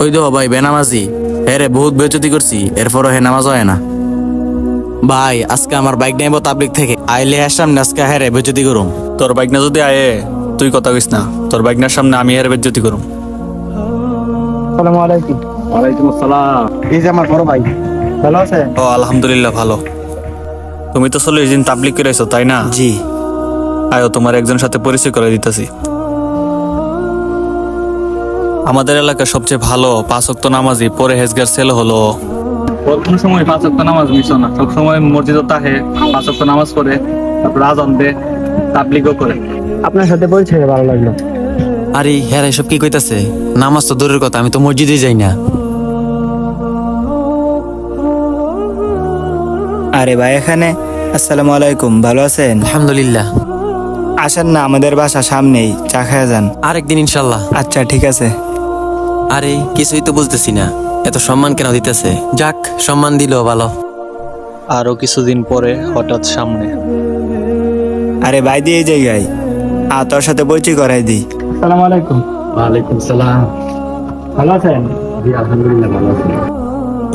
ওই দেখো ভাই বেনামাজি। হ্যাঁ রে, বহুত বেচতি করছি, এরপরও হে নামাজ হয় না। ভাই আজকে আমার বাইক নেব তাবলিক থেকে, আইলে এর সামনে আজকে হ্যাঁ রে বেচতি করুম। তোর বাইক না যদি আয়ে, তুই কথা কইস না। তোর বাইক নার সামনে আমি এর বেজ্জতি করুম। আসসালামু আলাইকুম। ওয়ালাইকুম আসসালাম। এই যে আমার বড় ভাই, ভালো আছে? ও আলহামদুলিল্লাহ ভালো। তুমি তো 40 দিন তাবলিগ করেছো তাই না? জি। আয়ো তোমার একজন সাথে পরিচয় করে দিতেছি। আমাদের এলাকার সবচেয়ে ভালো 5 ওয়াক্ত নামাজি পরহেজগার ছেলে হলো। কোন সময় 5 ওয়াক্ত নামাজ মিস না, সব সময় মসজিদে তাহে 5 ওয়াক্ত নামাজ পড়ে, তারপর আজান দে, তাবলিগও করে। আপনার সাথে পরিচয় হয়ে ভালো লাগলো। আরে হ্যাঁ এসব কি কইতাছে? নামাজ তো দূরের কথা, আমি তো মসজিদে যাই না। আরে ভাই এখানে, আসসালামু আলাইকুম, ভালো আছেন? আলহামদুলিল্লাহ। আসেন না, আমাদের বাসা সামনেই, চা খেয়ে যান। আরেকদিন ইনশাল্লাহ। আচ্ছা ঠিক আছে। আরে কিছুই তো বুঝতেছি না, এত সম্মান কেন দিতেছে? যাক, সম্মান দিলো ভালো। আরো কিছুদিন পরে হঠাৎ সামনে। আরে ভাই দিয়ে এই জায়গায় তোর সাথে পরিচয় করাই দিই। আসসালামু আলাইকুম। ওয়ালাইকুম সালাম। ভালো আছেন? জি আলহামদুলিল্লাহ ভালো আছি।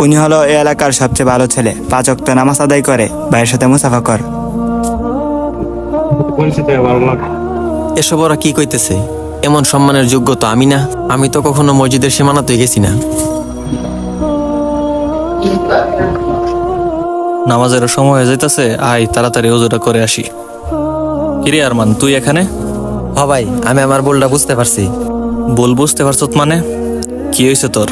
উনি হলো এই এলাকার সবচেয়ে ভালো ছেলে, 5 ওয়াক্ত নামাজ আদায় করে, ভাইয়ের সাথে মুসাফা কর। পরিচিত হয়ে ভালো লাগলো। এসব ওরা কি কইতেছে? এমন সম্মানের যোগ্য তো আমি না। আমি তো কখনো মসজিদের সীমানাতে গেছি না। নামাজের সময় হয়ে যাইতেছে, আয় তাড়াতাড়ি ওজুটা করে আসি। কিরে আরমান, তুই এখানে? হ ভাই, আমি আমার ভুলটা বুঝতে পারছি। বল বুঝতে পারছত মানে? কি হয়েছে তোর?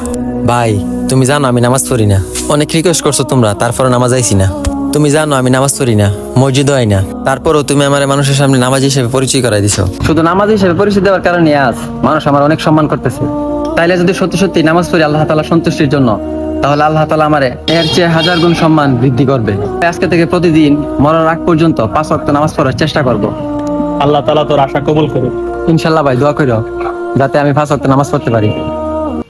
ভাই তুমি জানো আমি নামাজ পড়ি না। অনেক রিকোয়েস্ট করছো তোমরা, তারপরে নামাজ আইছি না। তুমি জানো আমি নামাজ পড়ি না, মসজিদও আই না, তারপরেও তুমি আমার মানুষের সামনে নামাজ হিসেবে পরিচয় করাই দিছো। শুধু নামাজ হিসেবে পরিচয় দেওয়ার কারণে আজ মানুষ আমার অনেক সম্মান করতেছে। তাইলে যদি সত্যি সত্যি নামাজ পড়ি আল্লাহ তাআলা সন্তুষ্টির জন্য, তাহলে আল্লাহ তাআলা আমারে এর চেয়ে 1000 গুণ সম্মান বৃদ্ধি করবে। আজকে থেকে প্রতিদিন মরার আগ পর্যন্ত 5 ওয়াক্ত নামাজ পড়ার চেষ্টা করব। আল্লাহ তাআলা তোর আশা কবুল করুক। ইনশাল্লাহ ভাই, দোয়া কইরো যাতে আমি 5 ওয়াক্ত নামাজ পড়তে পারি।